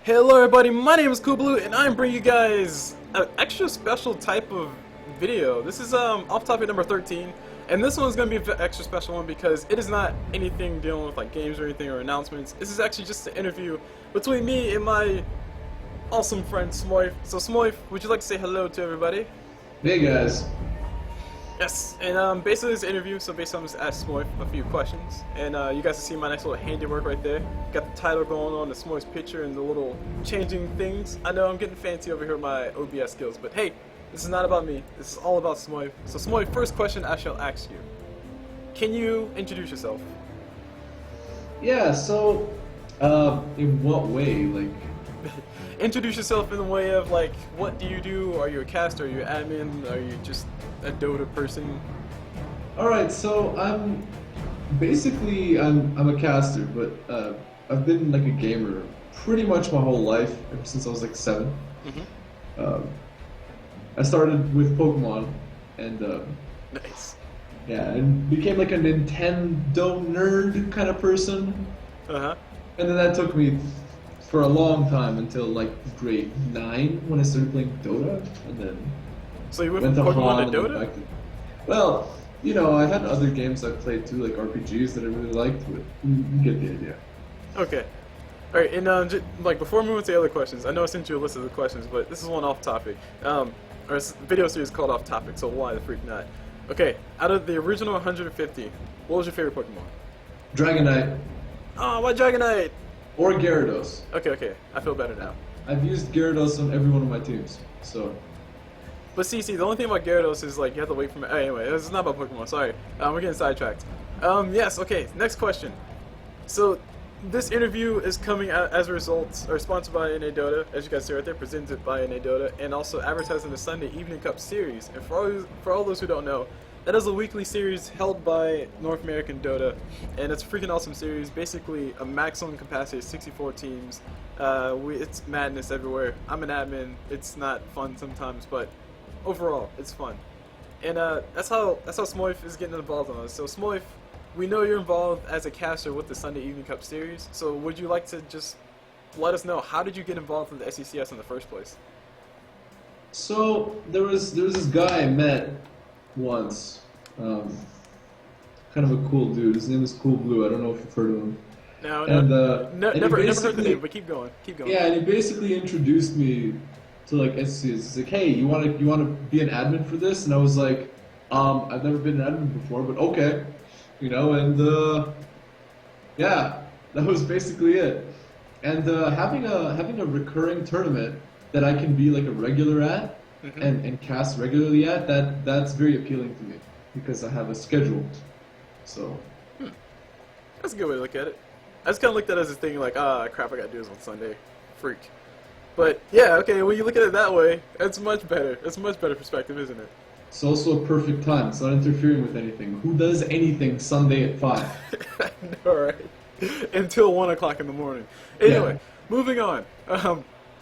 Hello everybody, my name is CulBlu and I'm bringing you guys an extra special type of video. This is off-topic number 13, and this one's going to be an extra special one because it is not anything dealing with like games or anything or announcements. This is actually just an interview between me and my awesome friend Smoyf. So Smoyf, would you like to say hello to everybody? Hey guys. Yes, and basically this interview, so basically I'm just ask Smoyf a few questions, and you guys can see my nice little handiwork right there. Got the title going on, the Smoyf's picture, and the little changing things. I know I'm getting fancy over here with my OBS skills, but hey, this is not about me. This is all about Smoyf. So Smoyf, first question I shall ask you. Can you introduce yourself? Yeah, so, in what way? Like, Introduce yourself in the way of like, what do you do? Are you a caster? Are you an admin? Are you just a Dota person? alright, so I'm a caster, but I've been like a gamer pretty much my whole life, ever since I was like 7. I started with Pokemon, and Nice. yeah, and became like a Nintendo nerd kind of person. Uh-huh. And then that took me for a long time until like grade 9 when I started playing Dota, and then So you went went from to Pokemon Han to and then Dota? back to... Well, you know, I had other games I played too, like RPGs that I really liked, but you get the idea. Okay. Alright, and like before moving to the other questions, I know I sent you a list of the questions, but this is one off topic. Or it's a video series called Off Topic, so why the freak not? Okay, out of the original 150, what was your favorite Pokemon? Dragonite Oh, why Dragonite? or Gyarados. Okay, I feel better now. I've used Gyarados on every one of my teams, so... But see, the only thing about Gyarados is like you have to wait for me. Anyway, this is not about Pokemon. Sorry, we're getting sidetracked. Yes. Okay. Next question. So, this interview is coming out as a result, or sponsored by NA Dota, as you guys see right there, presented by NA Dota, and also advertising the Sunday Evening Cup series. And for all those who don't know, that is a weekly series held by North American Dota, and it's a freaking awesome series. Basically, a maximum capacity of 64 teams. It's madness everywhere. I'm an admin. It's not fun sometimes, but overall, it's fun. And that's how Smoyf is getting involved on this. So Smoyf, we know you're involved as a caster with the Sunday Evening Cup series. So would you like to just let us know, how did you get involved in the SECS in the first place? So, there was this guy I met once, kind of a cool dude. His name is CulBlu. I don't know if you've heard of him. No, And, never heard the name, but keep going. Yeah, and he basically introduced me to like SCS. He's like, hey, you wanna be an admin for this? And I was like, I've never been an admin before, but okay, you know. And yeah, that was basically it. And having a recurring tournament that I can be like a regular at and cast regularly at, that's very appealing to me because I have a schedule. So That's a good way to look at it. I just kind of looked at it as a thing like, crap, I gotta do this on Sunday. Freak. But yeah, okay, when you look at it that way, it's much better. It's a much better perspective, isn't it? it's also a perfect time. It's not interfering with anything. Who does anything Sunday at 5? I know, right? Until 1 o'clock in the morning. Anyway, moving on.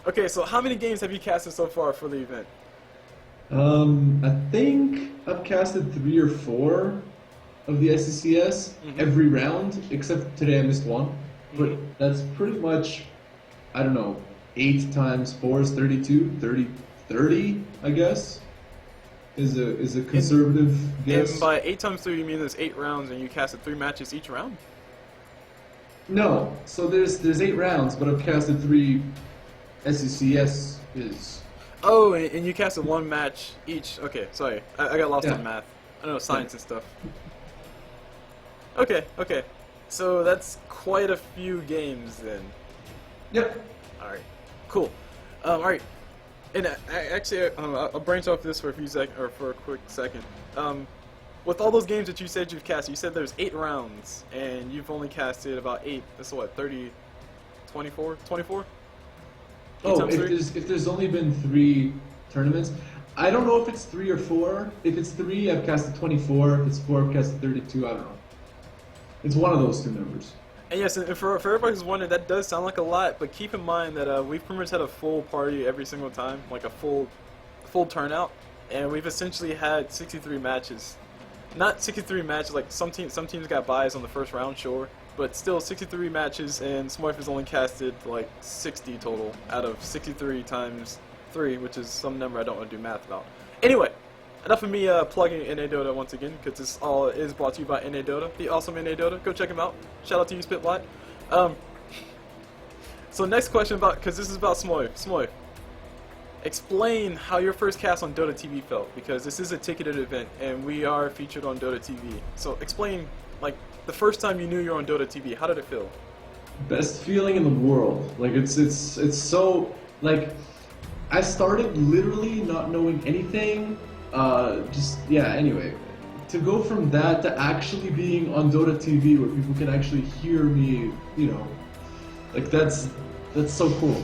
Okay, so how many games have you casted so far for the event? I think I've casted 3 or 4 of the SCCS every round, except today I missed 1. But that's pretty much, I don't know, 8 times 4 is 32, 30, I guess, is a conservative guess. And by 8 times 3, you mean there's 8 rounds and you casted 3 matches each round? No, so there's 8 rounds, but I've casted 3 SCCS is. Oh, and you casted 1 match each. Okay, sorry, I got lost on math. I don't know, science and stuff. Okay. So that's quite a few games then. Yep. Alright, cool. Alright, and actually, I'll branch off this for a quick second. With all those games that you said you've casted, you said there's 8 rounds, and you've only casted about 8. That's what, 30, 24? 24? Oh, if there's only been 3 tournaments, I don't know if it's 3 or 4. If it's 3, I've casted 24. If it's 4, I've casted 32. I don't know. It's one of those 2 numbers. And yes, and for everybody who's wondering, that does sound like a lot, but keep in mind that we've pretty much had a full party every single time, like a full turnout, and we've essentially had 63 matches. not 63 matches. Like some teams got buys on the first round, sure, but still 63 matches, and Smoyf has only casted like 60 total out of 63 times 3, which is some number I don't want to do math about. Anyway, enough of me plugging NA Dota once again, because this all is brought to you by NA Dota, the awesome NA Dota. Go check him out. Shout out to you, Spitlight. So next question about, because this is about Smoyf. Smoyf, explain how your first cast on Dota TV felt, because this is a ticketed event and we are featured on Dota TV. So explain, like, the first time you knew you were on Dota TV. How did it feel? Best feeling in the world. Like it's so like I started literally not knowing anything. Anyway, to go from that to actually being on Dota TV where people can actually hear me, you know, like that's so cool.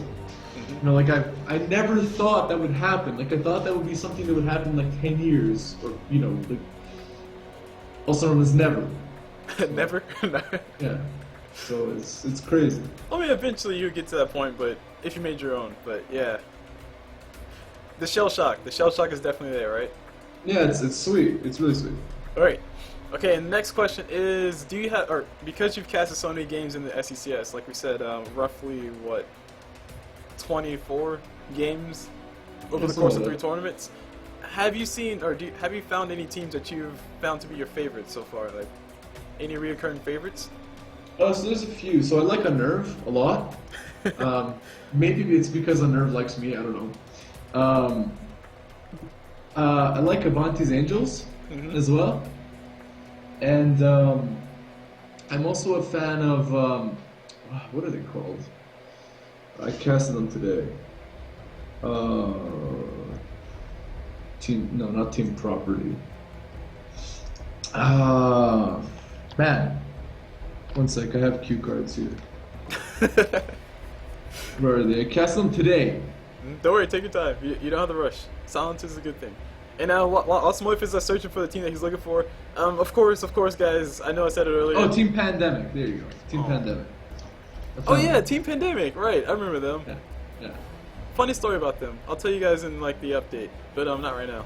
You know, like I never thought that would happen. Like I thought that would be something that would happen in like 10 years, or you know, like also known as never. Never. Yeah. So it's crazy. I mean, eventually you get to that point, but if you made your own. But yeah, the shell shock is definitely there, right? Yeah, it's sweet. It's really sweet. All right. Okay, and the next question is, do you have, or because you've casted so many games in the SECS, like we said, roughly what, 24 games over the course of 3 tournaments? Have you seen, or have you found any teams that you've found to be your favorites so far? Like, any reoccurring favorites? So there's a few. So I like Unnerve a lot. Maybe it's because Unnerve likes me. I don't know. I like Avanti's Angels as well. And I'm also a fan of what are they called? I casted them today. Not Team Property. Man, one sec. I have cue cards here. Where are they? I cast them today. Don't worry, take your time. You don't have to rush. Silence is a good thing. And now, while Smoyf is searching for the team that he's looking for, of course, guys, I know I said it earlier. Oh, Team Pandemic. There you go. Team Pandemic. Oh yeah, Team Pandemic. Right, I remember them. Yeah. Funny story about them. I'll tell you guys in like the update, but not right now.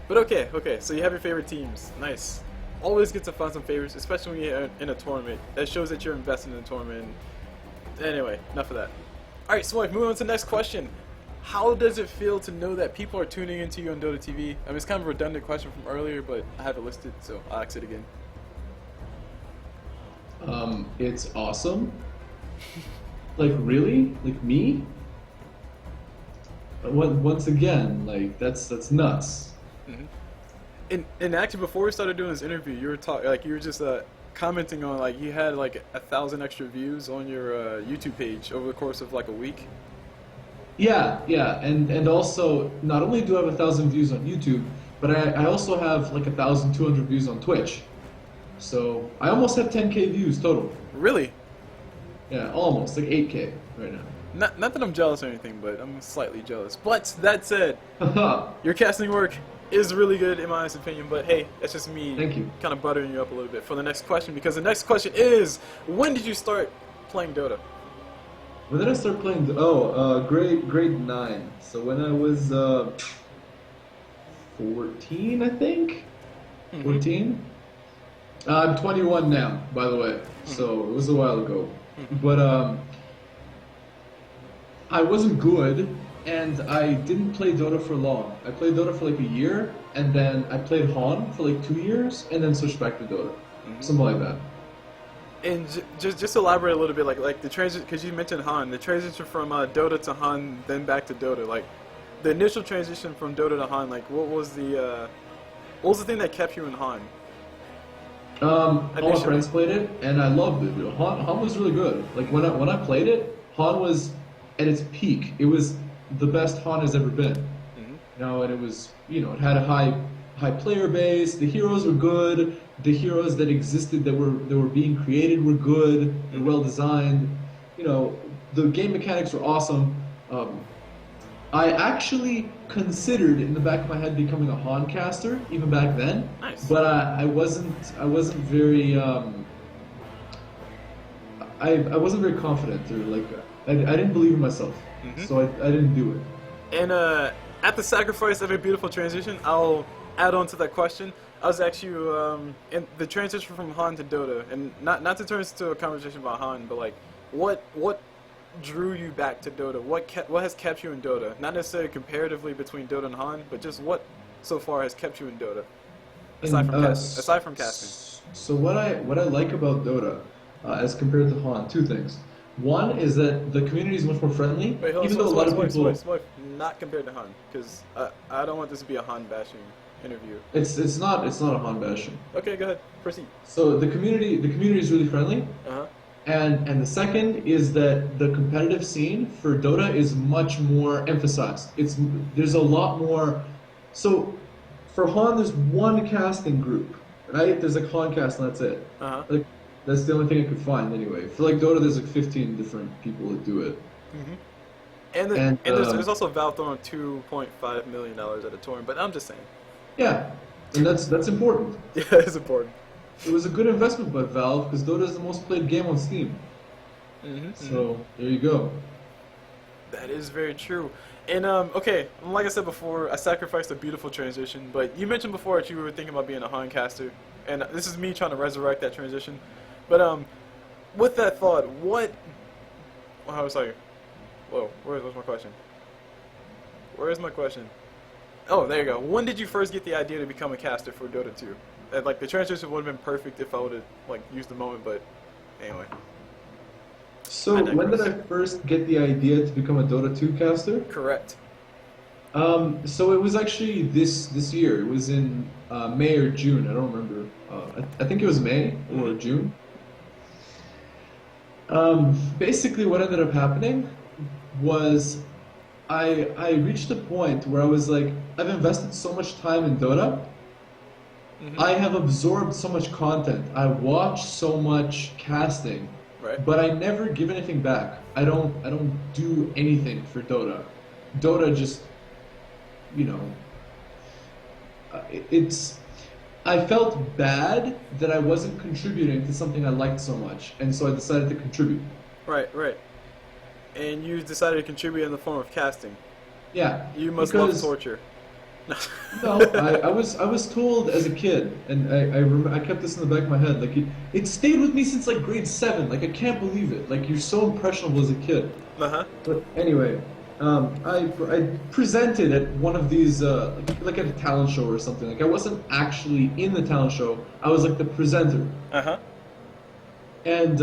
But okay. So you have your favorite teams. Nice. Always get to find some favorites, especially when you're in a tournament. That shows that you're invested in the tournament. Anyway, enough of that. All right, Smoyf, moving on to the next question. How does it feel to know that people are tuning into you on Dota TV? I mean, it's kind of a redundant question from earlier, but I have it listed, so I'll ask it again. It's awesome. Like, really? Like, me? Once again, like, that's nuts. And actually, before we started doing this interview, you were just commenting on, like, you had like 1,000 extra views on your YouTube page over the course of like a week. Yeah, and also, not only do I have 1,000 views on YouTube, but I also have like 1,200 views on Twitch. So I almost have 10K views total. Really? Yeah, almost, like 8K right now. Not that I'm jealous or anything, but I'm slightly jealous. But that said, your casting work is really good in my honest opinion, but hey, that's just me. Thank you. Kind of buttering you up a little bit for the next question, because the next question is, when did you start playing Dota? When did I start playing? Grade 9. So when I was 14, I think. 14. I'm 21 now, by the way. So it was a while ago. But I wasn't good, and I didn't play Dota for long. I played Dota for like a year, and then I played Han for like 2 years, and then switched back to Dota. Something like that. And just elaborate a little bit, like the transition, because you mentioned Han, the transition from Dota to Han, then back to Dota, like the initial transition from Dota to Han, like what was the thing that kept you in Han? All my friends played it, and I loved it. Han was really good. Like when I played it, Han was at its peak. It was the best Han has ever been. You know, and it was, you know, it had a high player base. The heroes were good. The heroes that existed that were being created were good. They're well designed. You know, the game mechanics were awesome. I actually considered in the back of my head becoming a Han caster even back then. Nice. But I wasn't very I wasn't very confident, or like I didn't believe in myself. So I didn't do it. And at the sacrifice of a beautiful transition, I'll add on to that question, I was actually in the transition from Han to Dota, and not to turn this into a conversation about Han, but like, what drew you back to Dota? What has kept you in Dota? Not necessarily comparatively between Dota and Han, but just what so far has kept you in Dota? Aside from casting. So what I like about Dota, as compared to Han, two things. One is that the community is much more friendly, Wait, hold on, even though a lot of people. Smoyf, not compared to Han, because I don't want this to be a Han bashing interview. It's not a Han bashing. Okay, go ahead, proceed. So the community is really friendly. Uh-huh. And the second is that the competitive scene for Dota is much more emphasized. There's a lot more. So for Han, there's one casting group, right? There's like Han cast, and that's it. Uh-huh. Like that's the only thing I could find anyway. For like Dota, there's like 15 different people that do it. Mm-hmm. And there's also Valve throwing $2.5 million at a tournament, but I'm just saying. Yeah, and that's important. Yeah, it's important. It was a good investment by Valve because Dota is the most played game on Steam. Mm-hmm. So there you go. That is very true. And okay, like I said before, I sacrificed a beautiful transition. But you mentioned before that you were thinking about being a Han caster, and this is me trying to resurrect that transition. But with that thought, what? Oh, I was like, whoa, where's my question? Where is my question? Oh, there you go. When did you first get the idea to become a caster for Dota 2? Like the transition would have been perfect if I would have like used the moment, but anyway. So when did I first get the idea to become a Dota 2 caster? Correct. So it was actually this year. It was in May or June. I don't remember. I think it was May or June. Basically, what ended up happening was I reached a point where I was like, I've invested so much time in Dota. Mm-hmm. I have absorbed so much content. I watch so much casting, right. But I never give anything back. I don't do anything for Dota. Dota just, you know, I felt bad that I wasn't contributing to something I liked so much, and so I decided to contribute. Right. And you decided to contribute in the form of casting. Yeah. You must love torture. No, I was told as a kid, and I kept this in the back of my head. Like it stayed with me since like grade 7. Like I can't believe it. Like you're so impressionable as a kid. Uh-huh. But anyway, I presented at one of these like at a talent show or something. Like I wasn't actually in the talent show. I was like the presenter. Uh-huh. And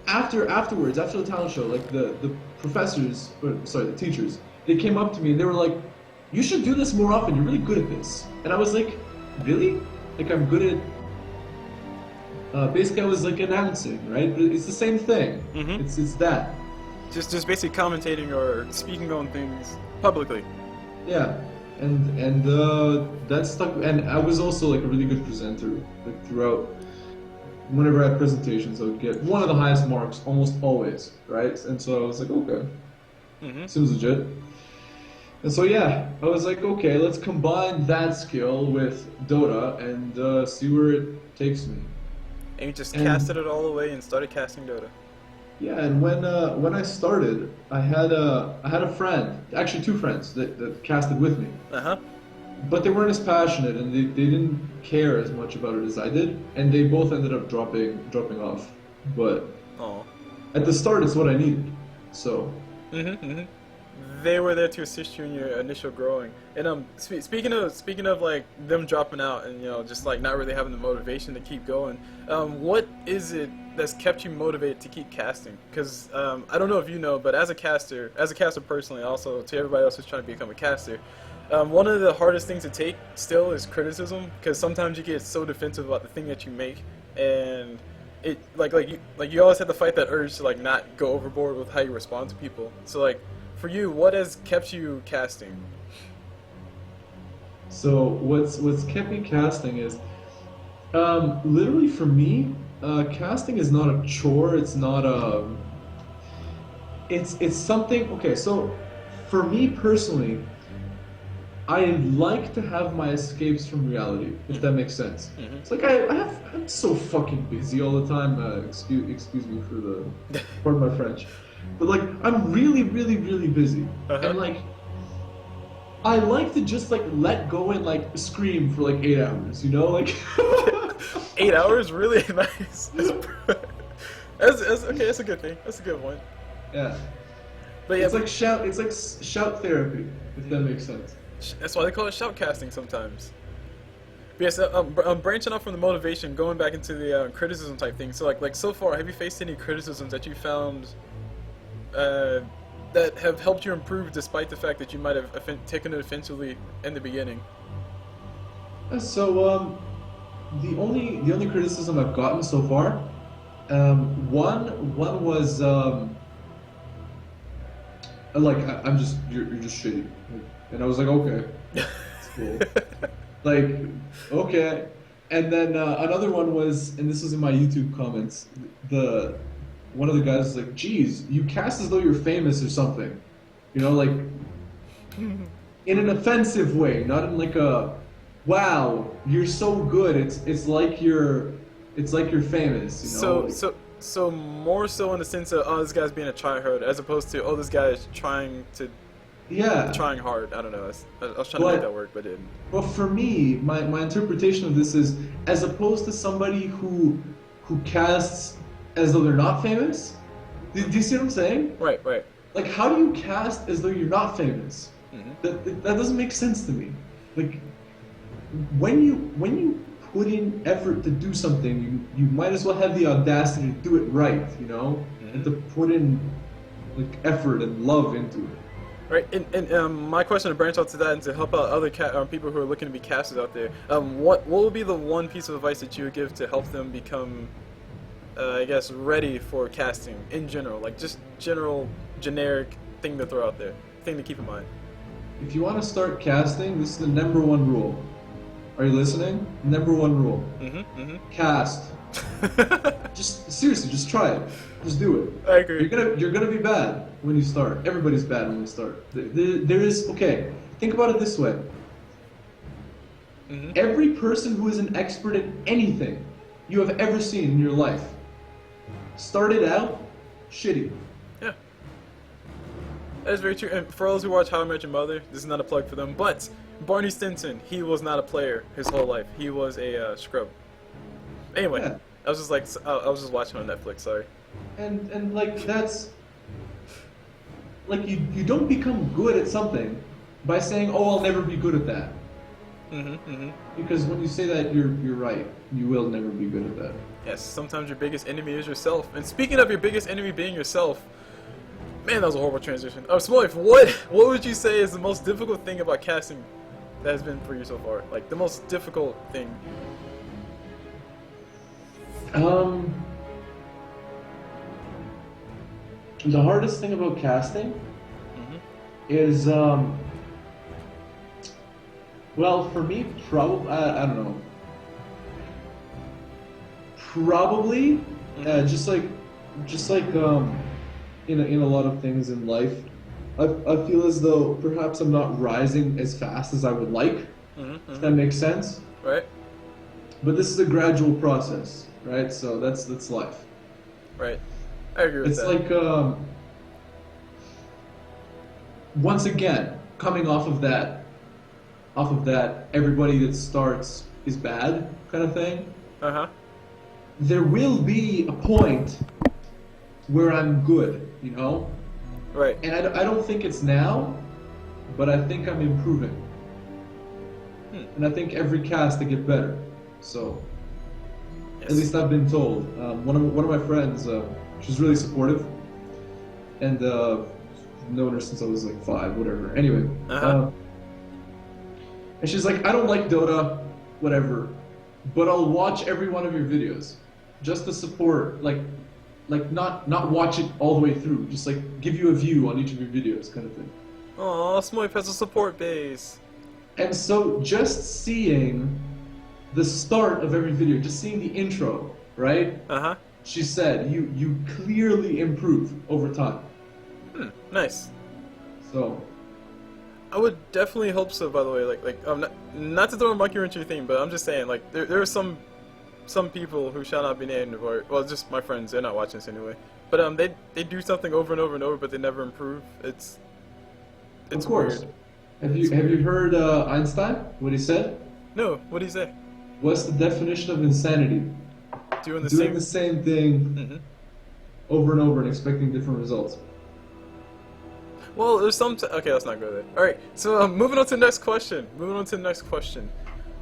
afterwards, after the talent show, like the the teachers. They came up to me and they were like, "You should do this more often. You're really good at this." And I was like, "Really? Like I'm good at?" Basically, I was like announcing, right? But it's the same thing. Mm-hmm. It's that. Just basically commentating or speaking on things publicly. Yeah, and that stuck. And I was also like a really good presenter. Like throughout, whenever I had presentations, I would get one of the highest marks almost always, right? And so I was like, okay, seems legit. And so yeah, I was like, okay, let's combine that skill with Dota and see where it takes me. And you just casted it all the way and started casting Dota. Yeah, and when I started, I had a friend, actually two friends that casted with me. Uh-huh. But they weren't as passionate, and they didn't care as much about it as I did, and they both ended up dropping off. But at the start, it's what I needed. So. They were there to assist you in your initial growing. And speaking of like them dropping out and just like not really having the motivation to keep going, what is it that's kept you motivated to keep casting? Because I don't know if you know, but as a caster personally, also to everybody else who's trying to become a caster, one of the hardest things to take still is criticism, because sometimes you get so defensive about the thing that you make, and it like you always have to fight that urge to like not go overboard with how you respond to people. So like, for you, what has kept you casting? So what's kept me casting is, literally for me, casting is not a chore. It's not a. It's something. Okay, so for me personally, I like to have my escapes from reality, if that makes sense. It's like I'm so fucking busy all the time. Excuse me for the pardon my French. But like I'm really, really, really busy, and like I like to just like let go and like scream for like 8 hours, you know, like. 8 hours, really nice. That's okay. That's a good thing. That's a good one. Yeah. But yeah, It's like shout. It's like shout therapy, if that makes sense. that's why they call it shoutcasting sometimes. But yes, branching off from the motivation, going back into the criticism type thing. So like so far, have you faced any criticisms that you found that have helped you improve, despite the fact that you might have taken it offensively in the beginning? So the only criticism I've gotten so far, one was like I'm just you're just shitty, like, and I was like, okay, it's cool. Like, okay. And then another one was, and this was in my YouTube comments, one of the guys was like, geez, you cast as though you're famous or something. You know, like, in an offensive way, not in like a, wow, you're so good, it's like you're famous, you know? So more so in the sense of, oh, this guy's being a tryhard, as opposed to, oh, this guy is trying hard. I don't know. I was trying to make that work, but didn't. Well, for me, my interpretation of this is, as opposed to somebody who casts as though they're not famous. Do you see what I'm saying? Right. Like, how do you cast as though you're not famous? Mm-hmm. That doesn't make sense to me. Like, when you put in effort to do something, you might as well have the audacity to do it right, you know, Mm-hmm. and to put in like effort and love into it. Right, and my question to branch out to that and to help out other people who are looking to be casters out there, what would be the one piece of advice that you would give to help them become, I guess, ready for casting in general, like just generic thing to throw out there, thing to keep in mind? If you want to start casting, this is the number one rule. Are you listening? Number one rule. Cast. Just seriously, just try it. Just do it. I agree. You're gonna be bad when you start. Everybody's bad when you start. There is, okay. Think about it this way. Every person who is an expert in anything you have ever seen in your life started out shitty. Yeah. That is very true. And for those who watch How I Met Your Mother, this is not a plug for them, but Barney Stinson, he was not a player his whole life. He was a scrub. Anyway, Yeah. I was just watching on Netflix. Sorry. And like that's like you don't become good at something by saying, oh, I'll never be good at that. Because when you say that, you're right. You will never be good at that. Yes, sometimes your biggest enemy is yourself. And speaking of your biggest enemy being yourself, man, that was a horrible transition. Oh, Smoyf, what would you say is the most difficult thing about casting that has been for you so far? Like the most difficult thing. The hardest thing about casting is, well, for me, probably, I don't know. Probably, just like in a lot of things in life, I feel as though perhaps I'm not rising as fast as I would like. If that makes sense. Right. But this is a gradual process, right? So that's life. Right. I agree with that. It's like, once again, coming off of that, everybody that starts is bad kind of thing. There will be a point where I'm good, you know? Right. And I don't think it's now, but I think I'm improving. And I think every cast I get better. So, Yes. at least I've been told. One of my friends, she's really supportive, and I've known her since I was like 5, whatever. Anyway, and she's like, I don't like Dota, whatever, but I'll watch every one of your videos, just to support, like not watch it all the way through, just like give you a view on each of your videos, kind of thing. Aw, Smoyf has a support base. And so just seeing the start of every video, just seeing the intro, right? She said you clearly improve over time. Nice. So I would definitely hope so. By the way, not to throw a monkey wrench in your thing, but I'm just saying, like there are some people who shall not be named, or well, just my friends. They're not watching this anyway. But they do something over and over and over, but they never improve. It's of course. weird. Have you heard Einstein? What he said? No, what do you say? What's the definition of insanity? Doing the Doing same. the same thing Mhm. over and over and expecting different results. Well, there's some. Okay, let's not go there. All right. So moving on to the next question. Moving on to the next question.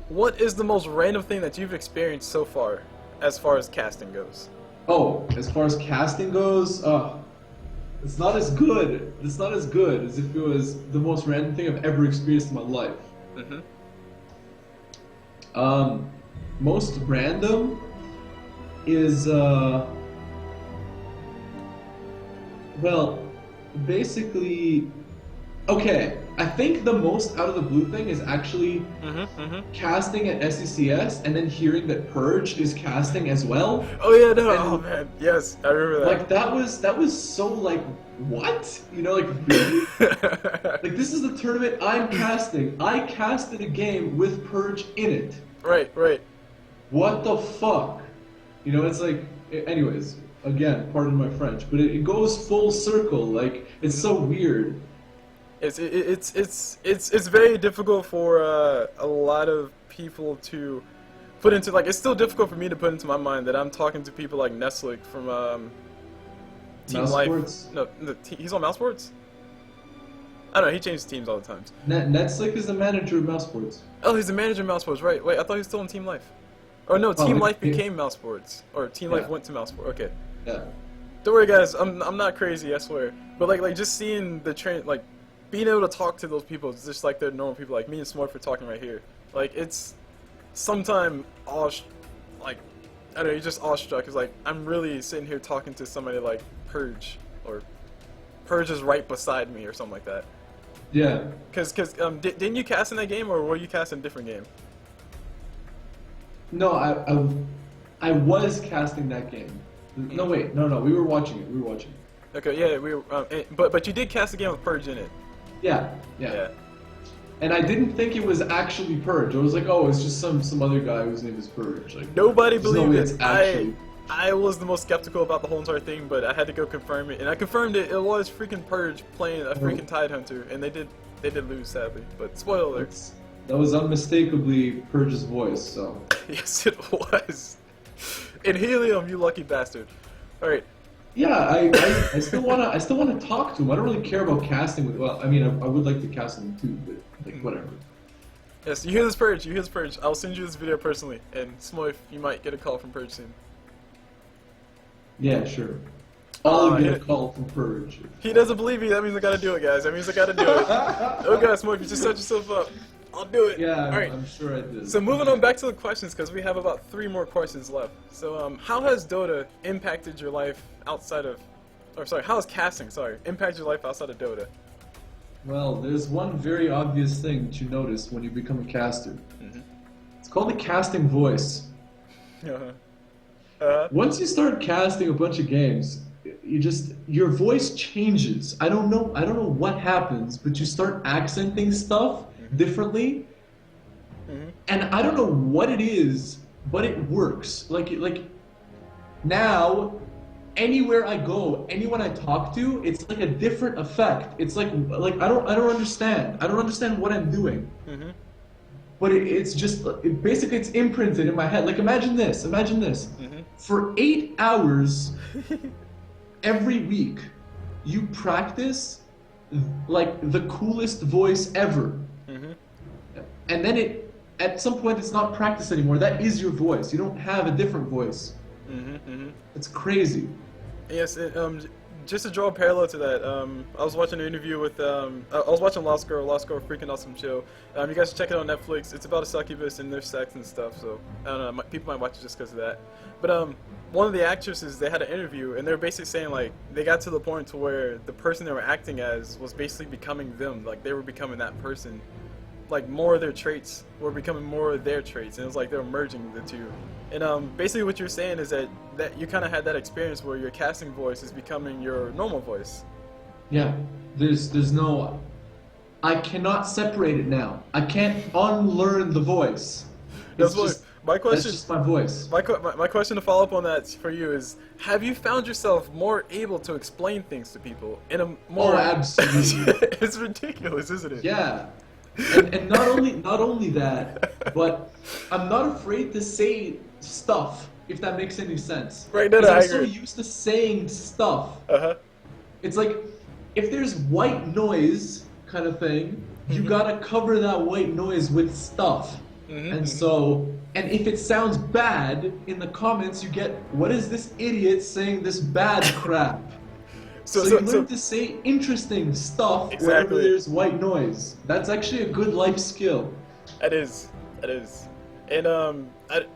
What is the most random thing that you've experienced so far as casting goes? Oh, as far as casting goes, it's not as good. It's not as good as if it was the most random thing I've ever experienced in my life. Mm-hmm. Most random is well, basically, okay. I think the most out of the blue thing is actually casting at SECS and then hearing that Purge is casting as well. Oh yeah, no. And, Oh man, yes, I remember that. Like that was so like what? You know, like really? Like this is the tournament I'm casting. I casted a game with Purge in it. Right, right. What the fuck? You know, it's like, anyways, again, pardon my French, but it goes full circle. Like, it's so weird. It's very difficult for a lot of people to put into, like, it's still difficult for me to put into my mind that I'm talking to people like Neslick from Team Mouse Life. Sports? No, he's on Mouse Sports? I don't know, he changes teams all the times. Netslick is the manager of Mouse Sports. Oh, he's the manager of Mouse Sports, right. Wait, I thought he was still on Team Life. Or no, Team Life became Mouse Sports. Or Team Life went to Mouse Sports, okay. Yeah. Don't worry guys, I'm not crazy, I swear. But like just seeing the train, like, being able to talk to those people, it's just like they're normal people, like me and Smoyf are talking right here. Like, it's sometime like, I don't know, you're just awestruck. It's like, I'm really sitting here talking to somebody like Purge, or Purge is right beside me, or something like that. Yeah. Didn't you cast in that game, or were you cast in a different game? No, I was casting that game. No, wait, no, we were watching it. Okay, yeah, we were, but you did cast a game with Purge in it. Yeah. And I didn't think it was actually Purge. I was like, oh, it's just some other guy whose name is Purge. Like, nobody there's no believed way it. it's actually... I was the most skeptical about the whole entire thing, but I had to go confirm it, and I confirmed it. It was freaking Purge playing a freaking Tidehunter, and they did lose sadly. But spoiler alerts. That was unmistakably Purge's voice. So. Yes, it was. In Helium, you lucky bastard. All right. Yeah, I still wanna talk to him. I don't really care about casting with. Well, I mean, I would like to cast him too, but like whatever. Yes, you hear this Purge. You hear this Purge. I'll send you this video personally, and Smoyf, you might get a call from Purge soon. Yeah, sure. I'll get a call from Purge. He doesn't believe me. That means I gotta do it, guys. That means I gotta do it. Oh god, Smoyf, you just set yourself up. I'll do it. Yeah, all right. I'm sure I did. So moving on back to the questions, because we have about 3 more questions left. So how has Dota impacted your life outside of, or sorry, how has casting, impacted your life outside of Dota? Well, there's one very obvious thing that you notice when you become a caster. It's called the casting voice. Once you start casting a bunch of games, your voice changes. I don't know what happens, but you start accenting stuff differently, and I don't know what it is, but it works. Like now, anywhere I go, anyone I talk to, it's like a different effect. It's like I don't understand. I don't understand what I'm doing. But it's just basically it's imprinted in my head. Like imagine this. For 8 hours every week, you practice like the coolest voice ever. And then at some point it's not practice anymore. That is your voice. You don't have a different voice. It's crazy. Yes, just to draw a parallel to that, I was watching an interview with, I was watching Lost Girl, freaking awesome show. You guys should check it out on Netflix. It's about a succubus and their sex and stuff, so, I don't know, people might watch it just because of that. But, one of the actresses, they had an interview, and they were basically saying, like, they got to the point to where the person they were acting as was basically becoming them, like, they were becoming that person. Like, more of their traits were becoming more of their traits, and it was like they were merging the two. And basically what you're saying is that you kind of had that experience where your casting voice is becoming your normal voice. Yeah, there's no, I cannot separate it now. I can't unlearn the voice. That's my question. That's just my voice. My question to follow up on that for you is: have you found yourself more able to explain things to people in a more? Oh, absolutely. It's ridiculous, isn't it? Yeah. And not only that, but I'm not afraid to say stuff, if that makes any sense. Right, no, Because I I'm so agree. used to saying stuff. Uh-huh. It's like if there's white noise kind of thing, you gotta cover that white noise with stuff. And so, and if it sounds bad in the comments, you get, what is this idiot saying this bad crap? So you learn to say interesting stuff wherever Exactly. there's white noise. That's actually a good life skill. It is. It is. And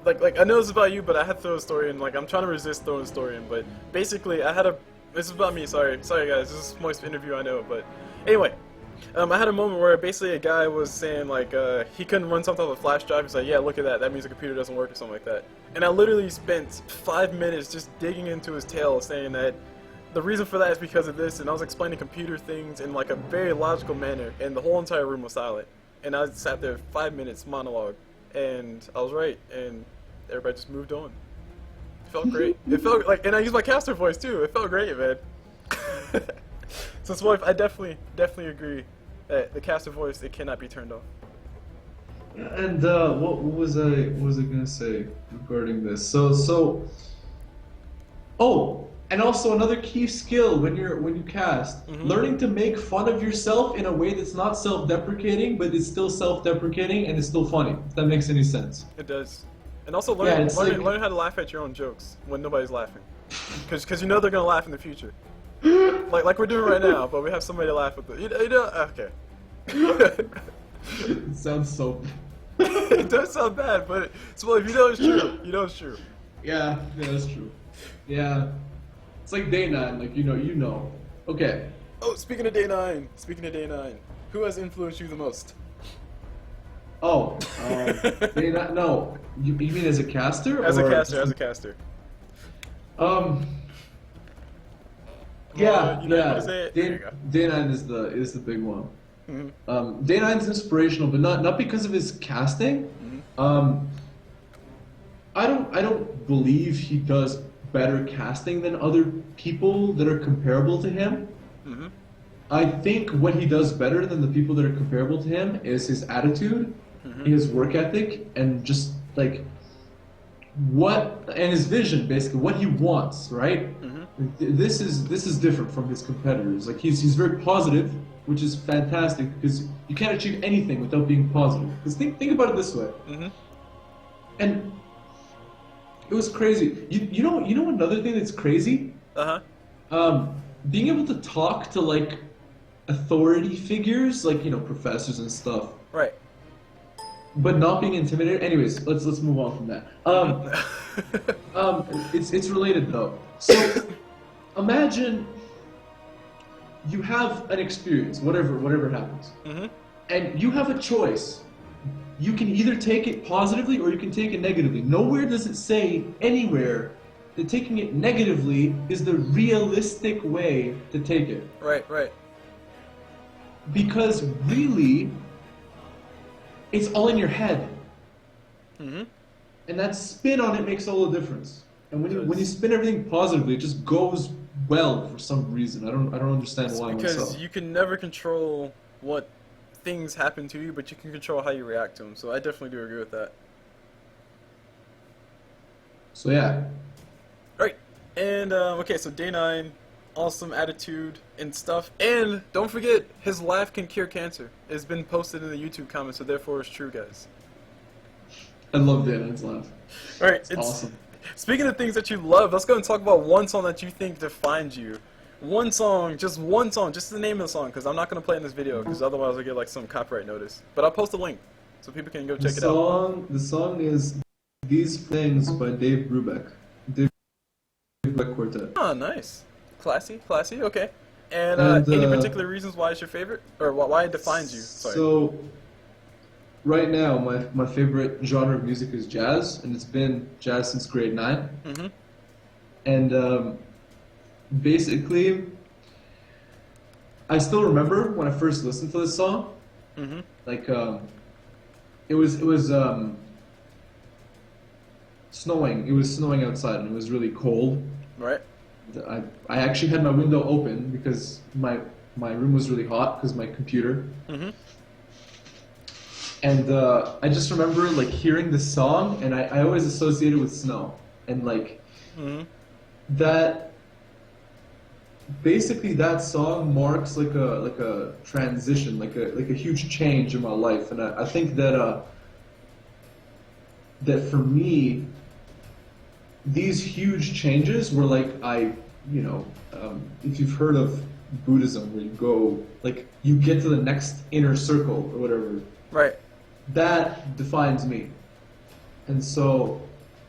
like I know this is about you, but I had to throw a story in. Like I'm trying to resist throwing a story in, but basically this is about me. Sorry guys. This is Smoyf's interview. I know, but anyway, I had a moment where basically a guy was saying like he couldn't run something off a flash drive. He's like, yeah, look at that. That means the computer doesn't work or something like that. And I literally spent 5 minutes just digging into his tail, saying that the reason for that is because of this, and I was explaining computer things in like a very logical manner, and the whole entire room was silent. And I sat there 5 minutes monologue, and I was right, and everybody just moved on. It felt great. It felt like, and I used my caster voice too. It felt great, man. So Smoyf, I definitely agree that the caster voice, it cannot be turned off. And what was I gonna say regarding this? Oh, and also another key skill when you cast, learning to make fun of yourself in a way that's not self-deprecating, but it's still self-deprecating and it's still funny. If that makes any sense. It does. And also learn like, learn how to laugh at your own jokes when nobody's laughing, because you know they're gonna laugh in the future. Like we're doing right now, but we have somebody to laugh with. You know, okay. It sounds so. It does sound bad, but it's, well, if you know it's true, you know it's true. Yeah, that's true. Yeah, it's like day 9, like you know. Okay. Oh, speaking of day 9, who has influenced you the most? Oh, day 9. No, you mean as a caster? As or a caster. Yeah, you know yeah. how to say it? There you go. Day 9 is the big one. Day 9 is inspirational, but not because of his casting. I don't believe he does better casting than other people that are comparable to him. I think what he does better than the people that are comparable to him is his attitude, his work ethic, and just like and his vision, basically what he wants, right? This is different from his competitors. Like he's very positive, which is fantastic because you can't achieve anything without being positive. Because think about it this way. And it was crazy. You know another thing that's crazy? Being able to talk to like authority figures, like professors and stuff. Right. But not being intimidated. Anyways, let's move on from that. It's related though. So imagine you have an experience, whatever happens, and you have a choice. You can either take it positively or you can take it negatively. Nowhere does it say anywhere that taking it negatively is the realistic way to take it. Right. Because really, it's all in your head. And that spin on it makes all the difference. And when you spin everything positively, it just goes well for some reason. I don't understand why myself. Because you can never control what things happen to you, but you can control how you react to them. So I definitely do agree with that. So yeah. Right. And okay, so day 9, awesome attitude and stuff. And don't forget, his laugh can cure cancer. It's been posted in the YouTube comments, so therefore it's true, guys. I love Dan's laugh. All right, it's awesome. Speaking of things that you love, let's go and talk about one song that you think defines you. One song, just the name of the song, because I'm not going to play in this video, because otherwise I'll get like some copyright notice. But I'll post a link, so people can go check it out. The song is These Things by Dave Brubeck. Dave Brubeck Quartet. Oh, nice. Classy, okay. And any particular reasons why it's your favorite? Or why it defines you? Sorry. So, right now, my favorite genre of music is jazz, and it's been jazz since grade 9. And basically, I still remember when I first listened to this song. Like, it was snowing. It was snowing outside, and it was really cold. Right. I actually had my window open because my room was really hot because my computer. And I just remember like hearing this song, and I always associate it with snow, and like that. Basically, that song marks like a transition, like a huge change in my life, and I think that that for me, these huge changes were like if you've heard of Buddhism, where you go like you get to the next inner circle or whatever. Right. That defines me, and so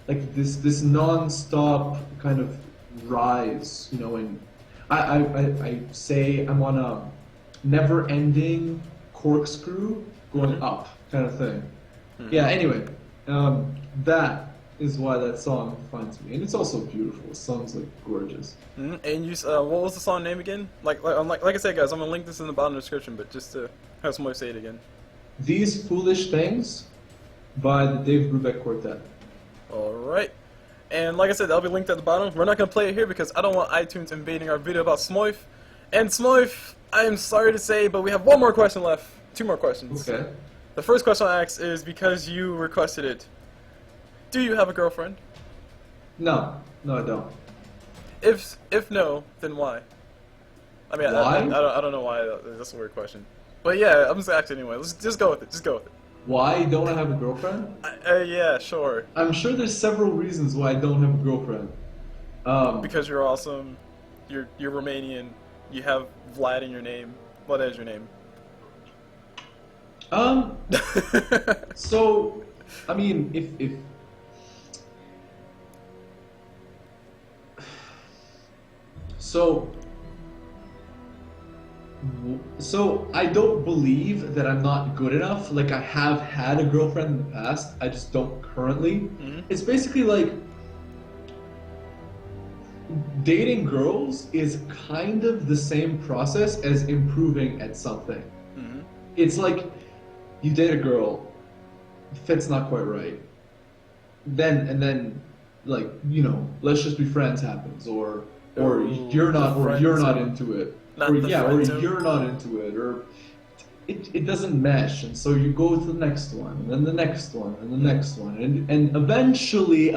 like this non-stop kind of rise, and I say I'm on a never-ending corkscrew going up kind of thing. Yeah. Anyway, that is why that song defines me, and it's also beautiful. The song's like gorgeous. And you, what was the song name again? Like I said, guys, I'm gonna link this in the bottom of the description, but just to have somebody say it again. These Foolish Things by the Dave Brubeck Quartet. Alright. And like I said, that'll be linked at the bottom. We're not going to play it here because I don't want iTunes invading our video about Smoyf. And Smoyf, I am sorry to say, but we have one more question left. 2 more questions. Okay. The first question I ask is because you requested it. Do you have a girlfriend? No, I don't. If no, then why? I mean, why? I don't know why. That's a weird question. But yeah, I'm just asking anyway. Let's just go with it. Just go with it. Why don't I have a girlfriend? Yeah, sure. I'm sure there's several reasons why I don't have a girlfriend. Because you're awesome. You're Romanian. You have Vlad in your name. What is your name? So, I mean, if So I don't believe that I'm not good enough. Like I have had a girlfriend in the past, I just don't currently. It's basically like dating girls is kind of the same process as improving at something. It's like you date a girl, fit's not quite right. Then like, let's just be friends happens, or you're not into it. Or you're not into it, or it doesn't mesh, and so you go to the next one, and then the next one, and the next one, and eventually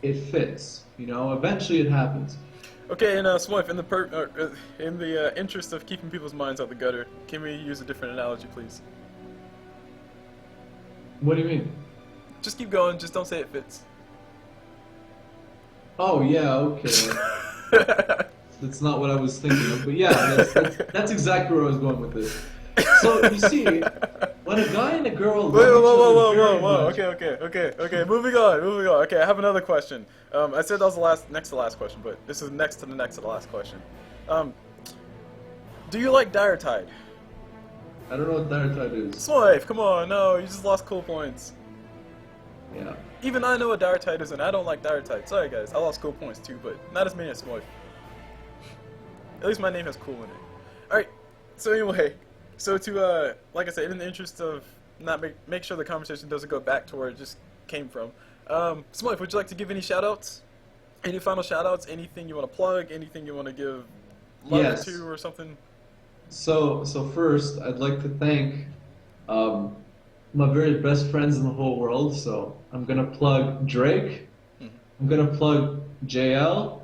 it fits, eventually it happens. Okay, and Smoyf, in the interest of keeping people's minds out the gutter, can we use a different analogy, please? What do you mean? Just keep going, just don't say it fits. Oh yeah, okay. That's not what I was thinking of, but yeah, that's exactly where I was going with this. So you see, when a guy and a girl love each other Okay. Moving on. Okay, I have another question. I said that was the next to the last question, but this is next to the last question. Do you like Dire Tide? I don't know what Dire Tide is. Smoyf, come on, no, you just lost cool points. Yeah. Even I know what Dire Tide is, and I don't like Dire Tide. Sorry guys, I lost cool points too, but not as many as Smoyf. At least my name has cool in it. Alright, so anyway, so to, like I said, in the interest of not make sure the conversation doesn't go back to where it just came from, Smoyf, would you like to give any shoutouts? Any final shoutouts? Anything you want to plug? Anything you want to give love to or something? So first, I'd like to thank my very best friends in the whole world. So I'm gonna plug Drake. I'm gonna plug JL.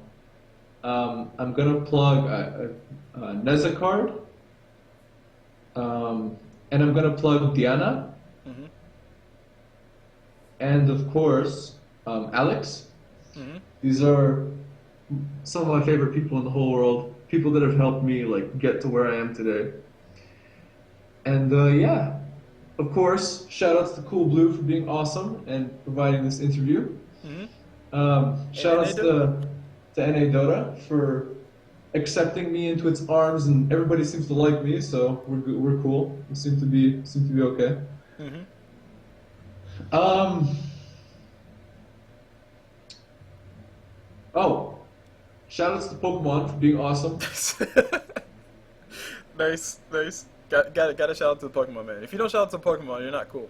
I'm gonna plug Nezzacard, and I'm gonna plug Diana, and of course Alex. These are some of my favorite people in the whole world. People that have helped me like get to where I am today. And yeah, of course, shout outs to CulBlu for being awesome and providing this interview. Shout outs to NA Dota for accepting me into its arms, and everybody seems to like me, so we're cool. We seem to be okay. Oh, shout outs to Pokemon for being awesome. Nice. Got a shout out to the Pokemon man. If you don't shout out to Pokemon, you're not cool.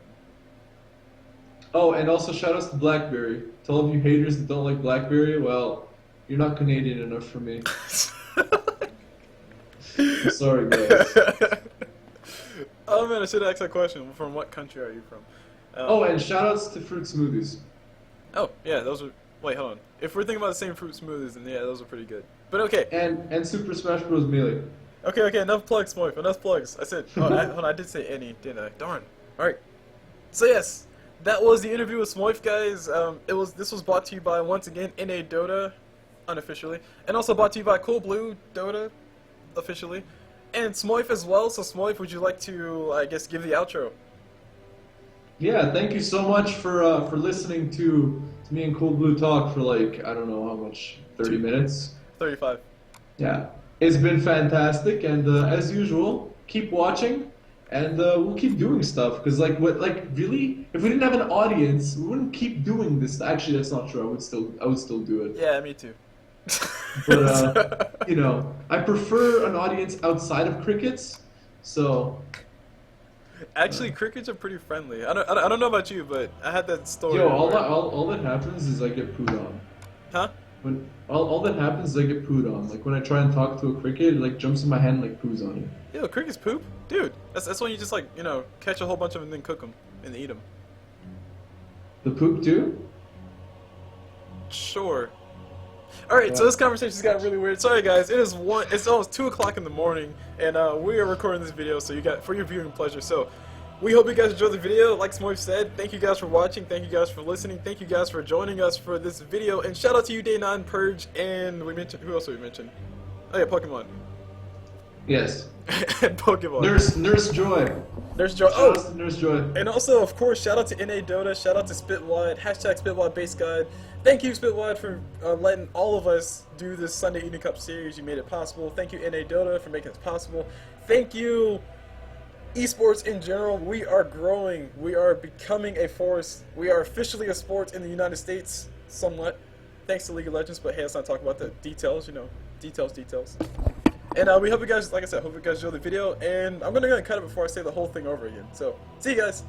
Oh, and also shout outs to Blackberry. To all of you haters that don't like Blackberry, well, you're not Canadian enough for me. I'm sorry, guys. Oh man, I should have asked that question. From what country are you from? Oh, and shoutouts to fruit smoothies. Oh, yeah, those are... Wait, hold on. If we're thinking about the same fruit smoothies, then yeah, those are pretty good. But okay. And Super Smash Bros. Melee. Okay, enough plugs, Smoyf. Enough plugs. I said... Oh, hold on, I did say any, didn't I? Darn. Alright. So yes, that was the interview with Smoyf, guys. This was brought to you by, once again, NA Dota, unofficially. And also brought to you by CulBlu Dota, officially. And Smoyf as well. So Smoyf, would you like to, I guess, give the outro? Yeah, thank you so much for listening to me and CulBlu talk for like, I don't know how much, 30 minutes? 35. Yeah, it's been fantastic, and as usual, keep watching, and we'll keep doing stuff, because really, if we didn't have an audience, we wouldn't keep doing this. Actually, that's not true. I would still do it. Yeah, me too. But you know, I prefer an audience outside of crickets, so. Actually, crickets are pretty friendly. I don't know about you, but I had that story. Yo, all that happens is I get pooed on. Huh? When all that happens is I get pooed on. Like when I try and talk to a cricket, it like jumps in my hand and like poos on it. Yo, crickets poop, dude. That's when you just like catch a whole bunch of them and then cook them and eat them. The poop too? Sure. Alright, so this conversation's got really weird. Sorry guys, it's almost 2 o'clock in the morning, and we are recording this video for your viewing pleasure. So, we hope you guys enjoyed the video. Like Smoyf said, thank you guys for watching, thank you guys for listening, thank you guys for joining us for this video, and shout out to you, Day 9, Purge, and who else did we mention? Oh yeah, Pokemon. Yes. And Pokemon. Nurse Joy. Nurse Joy. Shout out to Nurse Joy. And also, of course, shout out to NA Dota, shout out to Spitwad, hashtag Spitwad Base Guide. Thank you, Spitwad, for letting all of us do this Sunday Evening Cup series. You made it possible. Thank you, NA Dota, for making it possible. Thank you, esports in general. We are growing. We are becoming a force. We are officially a sport in the United States, somewhat. Thanks to League of Legends, but hey, let's not talk about the details, details. And we hope you guys, like I said, hope you guys enjoyed the video, and I'm going to cut it before I say the whole thing over again. So, see you guys!